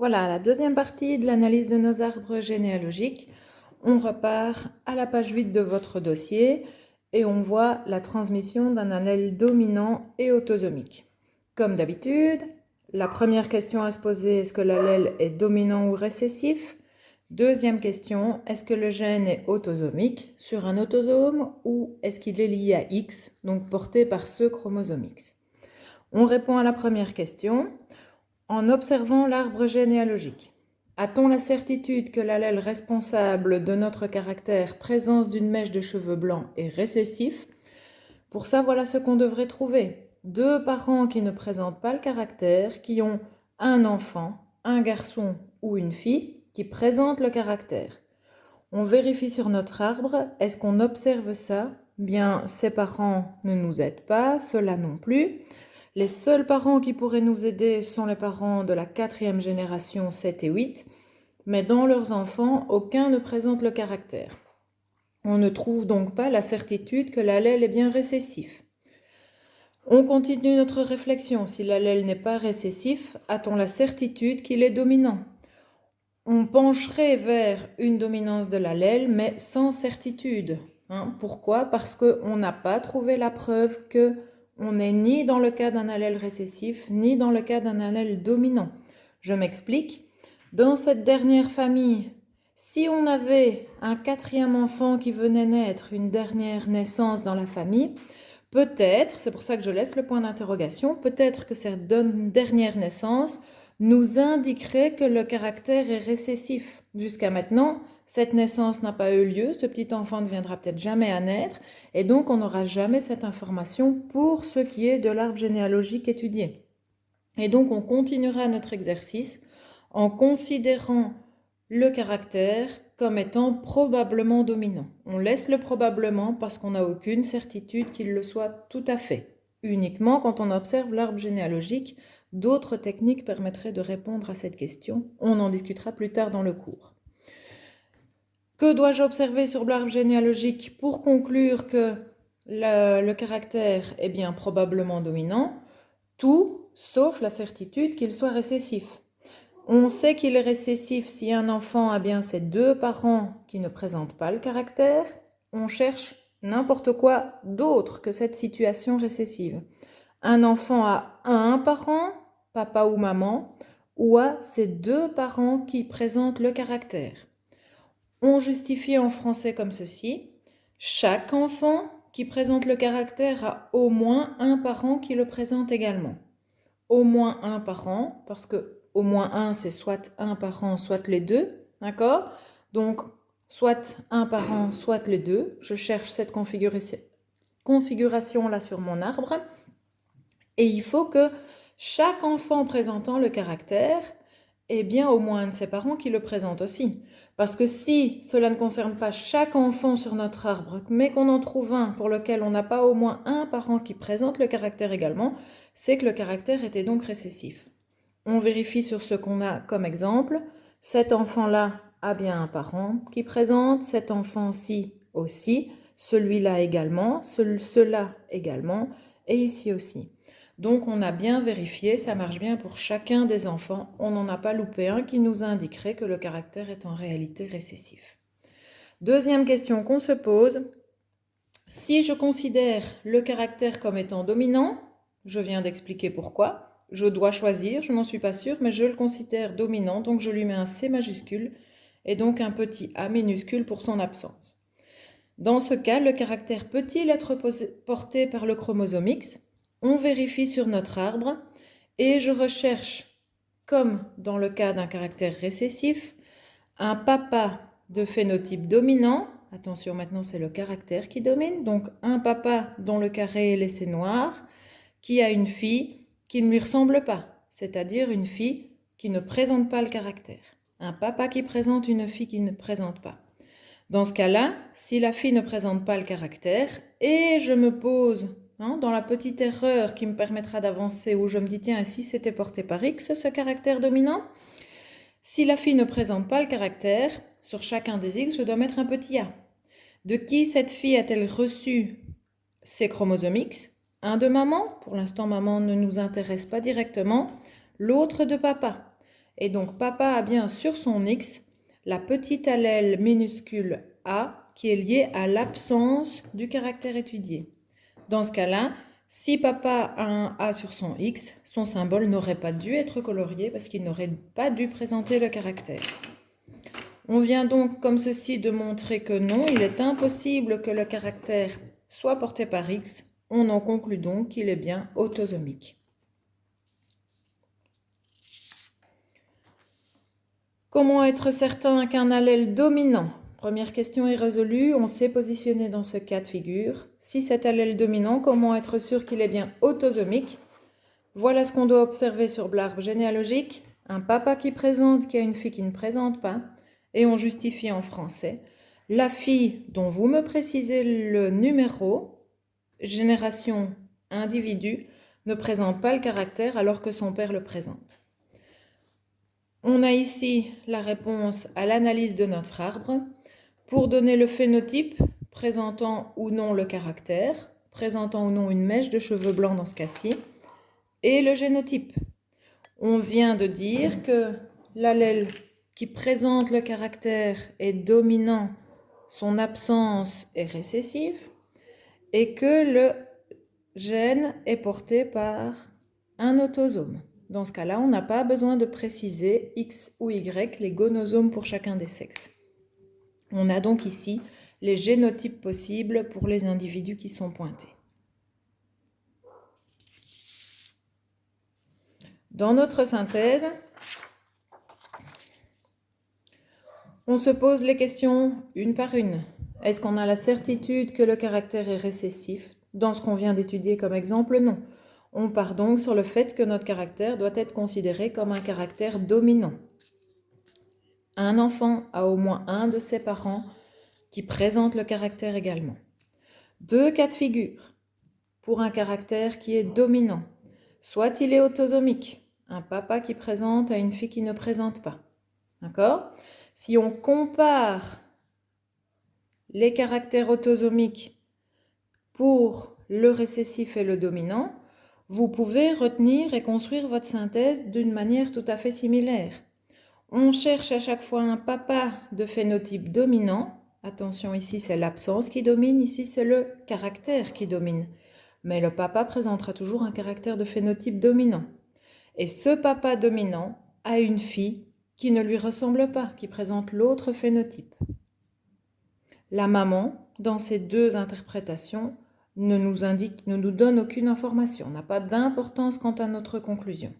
Voilà, la deuxième partie de l'analyse de nos arbres généalogiques. On repart à la page 8 de votre dossier et on voit la transmission d'un allèle dominant et autosomique. Comme d'habitude, la première question à se poser, est-ce que l'allèle est dominant ou récessif? Deuxième question, est-ce que le gène est autosomique sur un autosome ou est-ce qu'il est lié à X, donc porté par ce chromosome X? On répond à la première question en observant l'arbre généalogique. A-t-on la certitude que l'allèle responsable de notre caractère présence d'une mèche de cheveux blancs est récessif? Pour ça, voilà ce qu'on devrait trouver. Deux parents qui ne présentent pas le caractère, qui ont un enfant, un garçon ou une fille, qui présentent le caractère. On vérifie sur notre arbre, est-ce qu'on observe ça? Bien, ces parents ne nous aident pas, ceux-là non plus. Les seuls parents qui pourraient nous aider sont les parents de la 4e génération 7 et 8, mais dans leurs enfants, aucun ne présente le caractère. On ne trouve donc pas la certitude que l'allèle est bien récessif. On continue notre réflexion. Si l'allèle n'est pas récessif, a-t-on la certitude qu'il est dominant? On pencherait vers une dominance de l'allèle, mais sans certitude. Pourquoi? Parce qu'on n'a pas trouvé la preuve que on n'est ni dans le cas d'un allèle récessif, ni dans le cas d'un allèle dominant. Je m'explique. Dans cette dernière famille, si on avait un 4e enfant qui venait naître, une dernière naissance dans la famille, peut-être, c'est pour ça que je laisse le point d'interrogation, peut-être que cette dernière naissance nous indiquerait que le caractère est récessif. Jusqu'à maintenant, cette naissance n'a pas eu lieu, ce petit enfant ne viendra peut-être jamais à naître, et donc on n'aura jamais cette information pour ce qui est de l'arbre généalogique étudié. Et donc on continuera notre exercice en considérant le caractère comme étant probablement dominant. On laisse le probablement parce qu'on n'a aucune certitude qu'il le soit tout à fait. Uniquement quand on observe l'arbre généalogique, d'autres techniques permettraient de répondre à cette question. On en discutera plus tard dans le cours. Que dois-je observer sur l'arbre généalogique pour conclure que le caractère est bien probablement dominant? Tout, sauf la certitude qu'il soit récessif. On sait qu'il est récessif si un enfant a bien ses deux parents qui ne présentent pas le caractère. On cherche n'importe quoi d'autre que cette situation récessive. Un enfant a un parent, papa ou maman, ou a ses deux parents qui présentent le caractère. On justifie en français comme ceci. Chaque enfant qui présente le caractère a au moins un parent qui le présente également. Au moins un parent, parce que au moins un, c'est soit un parent, soit les deux, d'accord? Donc, soit un parent, soit les deux. Je cherche cette configuration-là sur mon arbre. Et il faut que chaque enfant présentant le caractère ait bien au moins un de ses parents qui le présente aussi. Parce que si cela ne concerne pas chaque enfant sur notre arbre, mais qu'on en trouve un pour lequel on n'a pas au moins un parent qui présente le caractère également, c'est que le caractère était donc récessif. On vérifie sur ce qu'on a comme exemple. Cet enfant-là a bien un parent qui présente, cet enfant-ci aussi, celui-là également, ceux-là également, et ici aussi. Donc on a bien vérifié, ça marche bien pour chacun des enfants. On n'en a pas loupé un qui nous indiquerait que le caractère est en réalité récessif. Deuxième question qu'on se pose, si je considère le caractère comme étant dominant, je viens d'expliquer pourquoi, je dois choisir, je n'en suis pas sûre, mais je le considère dominant, donc je lui mets un C majuscule et donc un petit a minuscule pour son absence. Dans ce cas, le caractère peut-il être porté par le chromosome X? On vérifie sur notre arbre et je recherche, comme dans le cas d'un caractère récessif, un papa de phénotype dominant. Attention, maintenant c'est le caractère qui domine. Donc un papa dont le carré est laissé noir, qui a une fille qui ne lui ressemble pas, c'est-à-dire une fille qui ne présente pas le caractère. Un papa qui présente une fille qui ne présente pas. Dans ce cas-là, si la fille ne présente pas le caractère, et je me pose dans la petite erreur qui me permettra d'avancer, où je me dis, tiens, et si c'était porté par X, ce caractère dominant? Si la fille ne présente pas le caractère, sur chacun des X, je dois mettre un petit A. De qui cette fille a-t-elle reçu ses chromosomes X? Un de maman, pour l'instant maman ne nous intéresse pas directement, l'autre de papa. Et donc, papa a bien sur son X la petite allèle minuscule A qui est liée à l'absence du caractère étudié. Dans ce cas-là, si papa a un A sur son X, son symbole n'aurait pas dû être colorié parce qu'il n'aurait pas dû présenter le caractère. On vient donc comme ceci de montrer que non, il est impossible que le caractère soit porté par X. On en conclut donc qu'il est bien autosomique. Comment être certain qu'un allèle dominant? Première question est résolue, on s'est positionné dans ce cas de figure. Si cet allèle dominant, comment être sûr qu'il est bien autosomique? Voilà ce qu'on doit observer sur l'arbre généalogique. Un papa qui présente, qui a une fille qui ne présente pas. Et on justifie en français. La fille dont vous me précisez le numéro, génération, individu, ne présente pas le caractère alors que son père le présente. On a ici la réponse à l'analyse de notre arbre. Pour donner le phénotype, présentant ou non le caractère, présentant ou non une mèche de cheveux blancs dans ce cas-ci, et le génotype. On vient de dire que l'allèle qui présente le caractère est dominant, son absence est récessive, et que le gène est porté par un autosome. Dans ce cas-là, on n'a pas besoin de préciser X ou Y, les gonosomes pour chacun des sexes. On a donc ici les génotypes possibles pour les individus qui sont pointés. Dans notre synthèse, on se pose les questions une par une. Est-ce qu'on a la certitude que le caractère est récessif? Dans ce qu'on vient d'étudier comme exemple, non. On part donc sur le fait que notre caractère doit être considéré comme un caractère dominant. Un enfant a au moins un de ses parents qui présente le caractère également. Deux cas de figure pour un caractère qui est dominant. Soit il est autosomique, un papa qui présente à une fille qui ne présente pas. D'accord ? Si on compare les caractères autosomiques pour le récessif et le dominant, vous pouvez retenir et construire votre synthèse d'une manière tout à fait similaire. On cherche à chaque fois un papa de phénotype dominant. Attention, ici c'est l'absence qui domine, ici c'est le caractère qui domine. Mais le papa présentera toujours un caractère de phénotype dominant. Et ce papa dominant a une fille qui ne lui ressemble pas, qui présente l'autre phénotype. La maman, dans ces deux interprétations, ne nous donne aucune information, n'a pas d'importance quant à notre conclusion.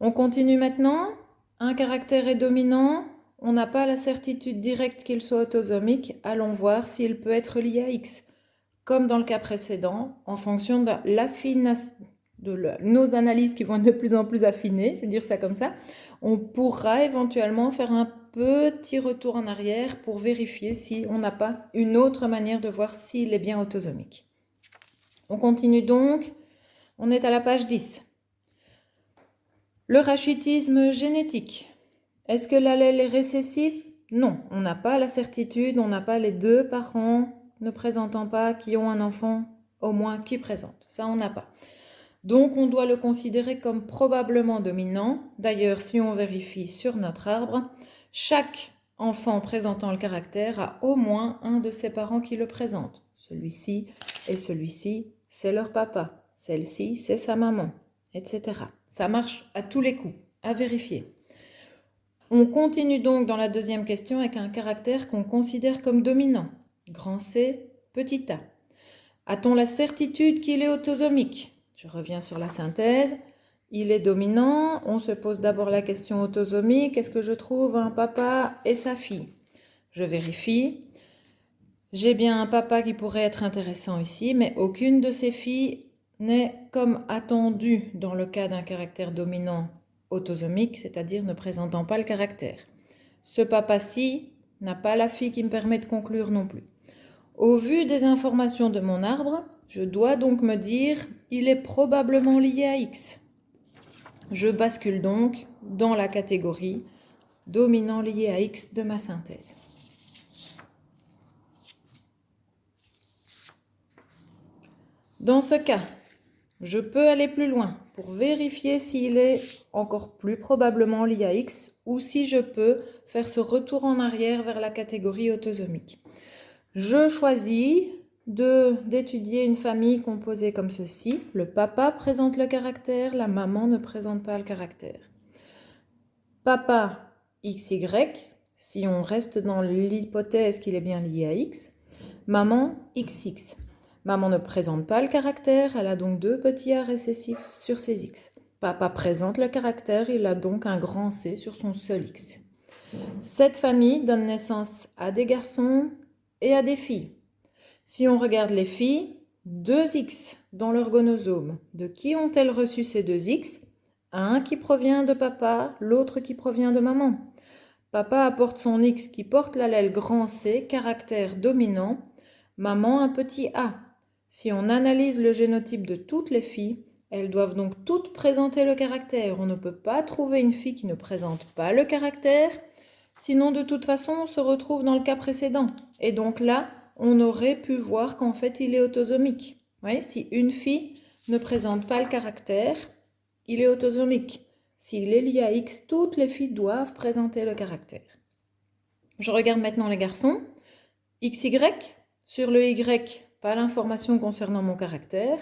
On continue maintenant. Un caractère est dominant, on n'a pas la certitude directe qu'il soit autosomique, allons voir s'il peut être lié à X. Comme dans le cas précédent, en fonction de l'affination de nos analyses qui vont être de plus en plus affinées, je vais dire ça comme ça, on pourra éventuellement faire un petit retour en arrière pour vérifier si on n'a pas une autre manière de voir s'il est bien autosomique. On continue donc, on est à la page 10. Le rachitisme génétique. Est-ce que l'allèle est récessif? Non, on n'a pas la certitude, on n'a pas les deux parents ne présentant pas qui ont un enfant au moins qui présente. Ça, on n'a pas. Donc, on doit le considérer comme probablement dominant. D'ailleurs, si on vérifie sur notre arbre, chaque enfant présentant le caractère a au moins un de ses parents qui le présente. Celui-ci et celui-ci, c'est leur papa. Celle-ci, c'est sa maman, etc. Ça marche à tous les coups, à vérifier. On continue donc dans la deuxième question avec un caractère qu'on considère comme dominant. Grand C, petit a. A-t-on la certitude qu'il est autosomique? Je reviens sur la synthèse. Il est dominant. On se pose d'abord la question autosomique. Est-ce que je trouve un papa et sa fille? Je vérifie. J'ai bien un papa qui pourrait être intéressant ici, mais aucune de ces filles n'est comme attendu dans le cas d'un caractère dominant autosomique, c'est-à-dire ne présentant pas le caractère. Ce papa-ci n'a pas la fille qui me permet de conclure non plus. Au vu des informations de mon arbre, je dois donc me dire, il est probablement lié à X. Je bascule donc dans la catégorie dominant lié à X de ma synthèse. Dans ce cas, je peux aller plus loin pour vérifier s'il est encore plus probablement lié à X ou si je peux faire ce retour en arrière vers la catégorie autosomique. Je choisis d'étudier une famille composée comme ceci. Le papa présente le caractère, la maman ne présente pas le caractère. Papa XY, si on reste dans l'hypothèse qu'il est bien lié à X. Maman XX. Maman ne présente pas le caractère, elle a donc 2 petits A récessifs sur ses X. Papa présente le caractère, il a donc un grand C sur son seul X. Cette famille donne naissance à des garçons et à des filles. Si on regarde les filles, 2 X dans leur gonosome. De qui ont-elles reçu ces 2 X? Un qui provient de papa, l'autre qui provient de maman. Papa apporte son X qui porte l'allèle grand C, caractère dominant. Maman un petit a. Si on analyse le génotype de toutes les filles, elles doivent donc toutes présenter le caractère. On ne peut pas trouver une fille qui ne présente pas le caractère, sinon de toute façon on se retrouve dans le cas précédent. Et donc là, on aurait pu voir qu'en fait il est autosomique. Ouais, si une fille ne présente pas le caractère, il est autosomique. S'il est lié à X, toutes les filles doivent présenter le caractère. Je regarde maintenant les garçons. XY, sur le Y, pas l'information concernant mon caractère.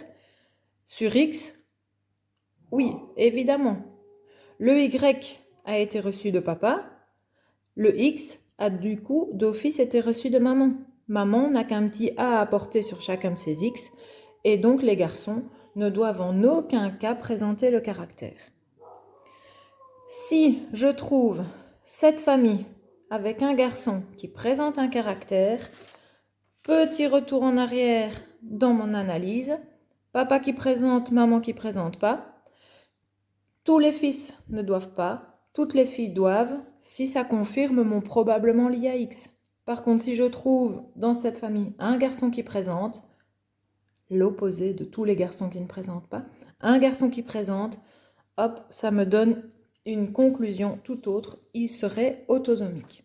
Sur X, oui, évidemment. Le Y a été reçu de papa. Le X a du coup d'office été reçu de maman. Maman n'a qu'un petit A à apporter sur chacun de ses X, et donc les garçons ne doivent en aucun cas présenter le caractère. Si je trouve cette famille avec un garçon qui présente un caractère, petit retour en arrière dans mon analyse, papa qui présente, maman qui présente pas. Tous les fils ne doivent pas, toutes les filles doivent, si ça confirme mon probablement lié à X. Par contre, si je trouve dans cette famille un garçon qui présente, l'opposé de tous les garçons qui ne présentent pas, un garçon qui présente, hop, ça me donne une conclusion tout autre, il serait autosomique.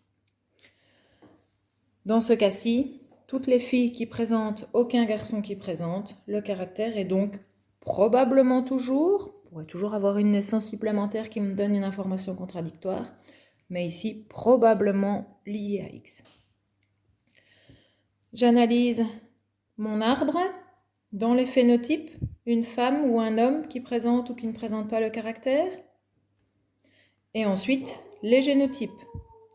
Dans ce cas-ci, toutes les filles qui présentent, aucun garçon qui présente, le caractère est donc probablement toujours, on pourrait toujours avoir une naissance supplémentaire qui me donne une information contradictoire, mais ici probablement lié à X. J'analyse mon arbre. Dans les phénotypes, une femme ou un homme qui présente ou qui ne présente pas le caractère. Et ensuite, les génotypes.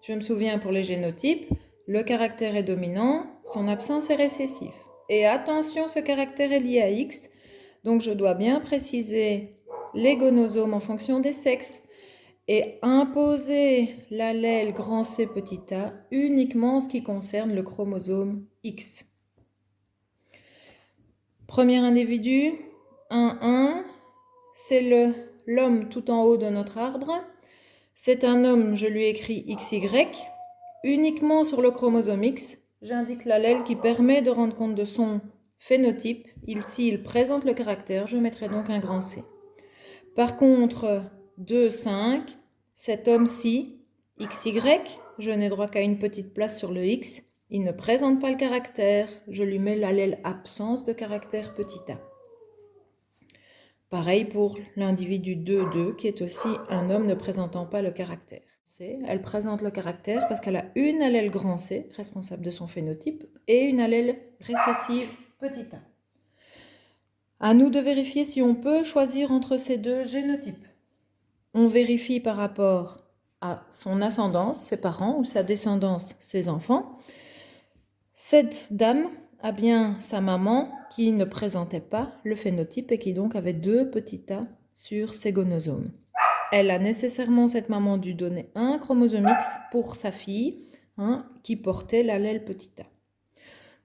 Je me souviens pour les génotypes, le caractère est dominant, son absence est récessif. Et attention, ce caractère est lié à X, donc je dois bien préciser les gonosomes en fonction des sexes et imposer l'allèle grand C petit a uniquement en ce qui concerne le chromosome X. Premier individu, 1, c'est l'homme tout en haut de notre arbre. C'est un homme, je lui écris XY. Uniquement sur le chromosome X, j'indique l'allèle qui permet de rendre compte de son phénotype. S'il présente le caractère, je mettrai donc un grand C. Par contre, 2, 5, cet homme-ci, XY, je n'ai droit qu'à une petite place sur le X. Il ne présente pas le caractère, je lui mets l'allèle absence de caractère petit a. Pareil pour l'individu 2, qui est aussi un homme ne présentant pas le caractère. Elle présente le caractère parce qu'elle a une allèle grand C, responsable de son phénotype, et une allèle récessive petit a. À nous de vérifier si on peut choisir entre ces 2 génotypes. On vérifie par rapport à son ascendance, ses parents, ou sa descendance, ses enfants. Cette dame a bien sa maman qui ne présentait pas le phénotype et qui donc avait 2 petits a sur ses gonosomes. Elle a nécessairement, cette maman, dû donner un chromosome X pour sa fille, qui portait l'allèle petit a.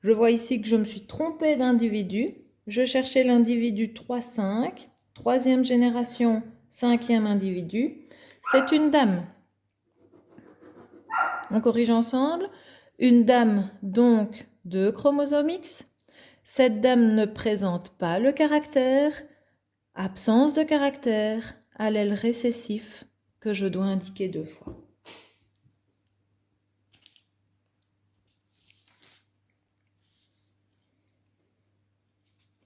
Je vois ici que je me suis trompée d'individu. Je cherchais l'individu 3,5, 3e génération, 5e individu. C'est une dame. On corrige ensemble. Une dame, donc, 2 chromosomes X. Cette dame ne présente pas le caractère. Absence de caractère, allèle récessif que je dois indiquer 2 fois.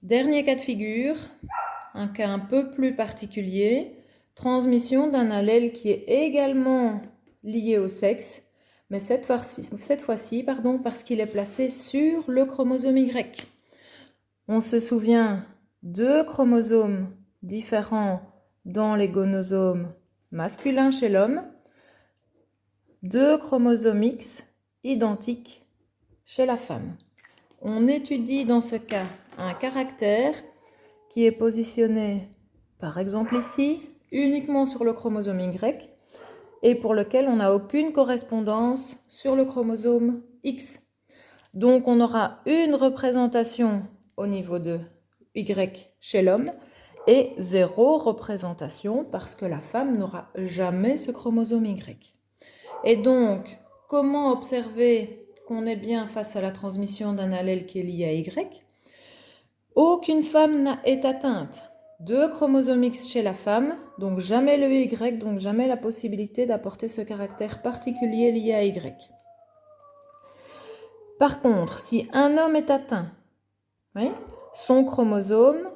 Dernier cas de figure, un cas un peu plus particulier, transmission d'un allèle qui est également lié au sexe, mais cette fois-ci, parce qu'il est placé sur le chromosome Y. On se souvient, 2 chromosomes différents dans les gonosomes masculins chez l'homme, 2 chromosomes X identiques chez la femme. On étudie dans ce cas un caractère qui est positionné, par exemple ici, uniquement sur le chromosome Y et pour lequel on n'a aucune correspondance sur le chromosome X. Donc on aura une représentation au niveau de Y chez l'homme et 0 représentation parce que la femme n'aura jamais ce chromosome Y. Et donc, comment observer qu'on est bien face à la transmission d'un allèle qui est lié à Y? Aucune femme est atteinte. 2 chromosomes X chez la femme, donc jamais le Y, donc jamais la possibilité d'apporter ce caractère particulier lié à Y. Par contre, si un homme est atteint, oui, son chromosome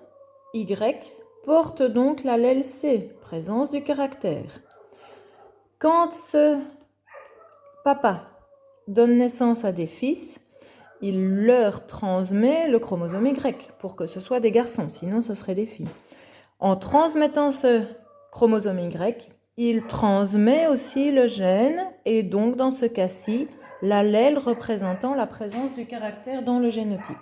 Y porte donc l'allèle C, présence du caractère. Quand ce papa donne naissance à des fils, il leur transmet le chromosome Y pour que ce soit des garçons, sinon ce serait des filles. En transmettant ce chromosome Y, il transmet aussi le gène et donc dans ce cas-ci, l'allèle représentant la présence du caractère dans le génotype.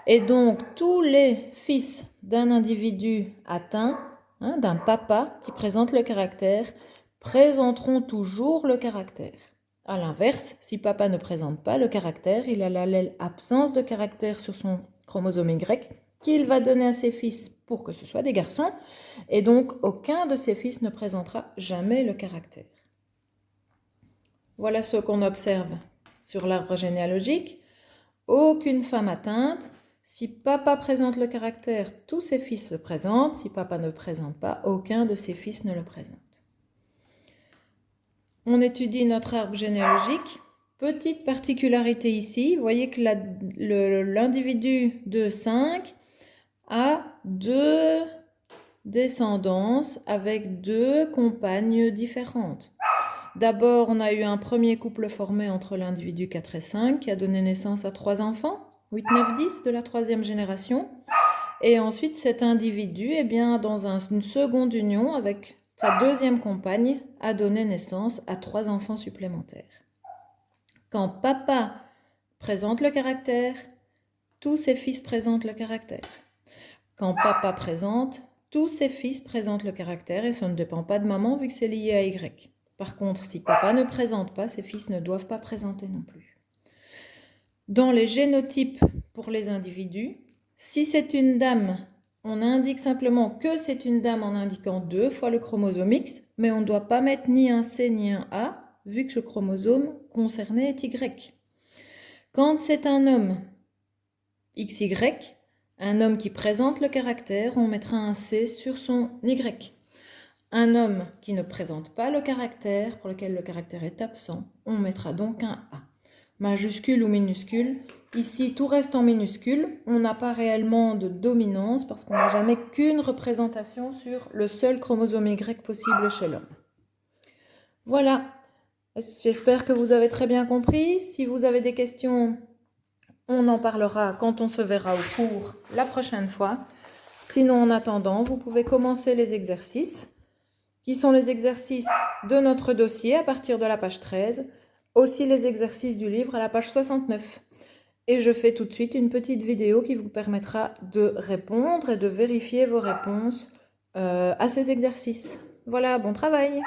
Et donc tous les fils d'un individu atteint, d'un papa qui présente le caractère, présenteront toujours le caractère. A l'inverse, si papa ne présente pas le caractère, il a l'allèle absence de caractère sur son chromosome Y qu'il va donner à ses fils pour que ce soit des garçons, et donc aucun de ses fils ne présentera jamais le caractère. Voilà ce qu'on observe sur l'arbre généalogique. Aucune femme atteinte. Si papa présente le caractère, tous ses fils le présentent. Si papa ne le présente pas, aucun de ses fils ne le présente. On étudie notre arbre généalogique. Petite particularité ici, vous voyez que l'individu de 5 a 2 descendances avec 2 compagnes différentes. D'abord, on a eu un premier couple formé entre l'individu 4 et 5 qui a donné naissance à 3 enfants, 8, 9, 10 de la 3e génération. Et ensuite, cet individu, dans une seconde union avec sa 2e compagne, a donné naissance à 3 enfants supplémentaires. Quand papa présente le caractère, tous ses fils présentent le caractère. Quand papa présente, tous ses fils présentent le caractère et ça ne dépend pas de maman vu que c'est lié à Y. Par contre, si papa ne présente pas, ses fils ne doivent pas présenter non plus. Dans les génotypes pour les individus, si c'est une dame, on indique simplement que c'est une dame en indiquant 2 fois le chromosome X, mais on ne doit pas mettre ni un C ni un A, vu que le chromosome concerné est Y. Quand c'est un homme XY, un homme qui présente le caractère, on mettra un C sur son Y. Un homme qui ne présente pas le caractère, pour lequel le caractère est absent, on mettra donc un A. Majuscule ou minuscule, ici tout reste en minuscule, on n'a pas réellement de dominance parce qu'on n'a jamais qu'une représentation sur le seul chromosome Y possible chez l'homme. Voilà, j'espère que vous avez très bien compris. Si vous avez des questions, on en parlera quand on se verra au cours la prochaine fois. Sinon, en attendant, vous pouvez commencer les exercices, qui sont les exercices de notre dossier à partir de la page 13, aussi les exercices du livre à la page 69. Et je fais tout de suite une petite vidéo qui vous permettra de répondre et de vérifier vos réponses à ces exercices. Voilà, bon travail!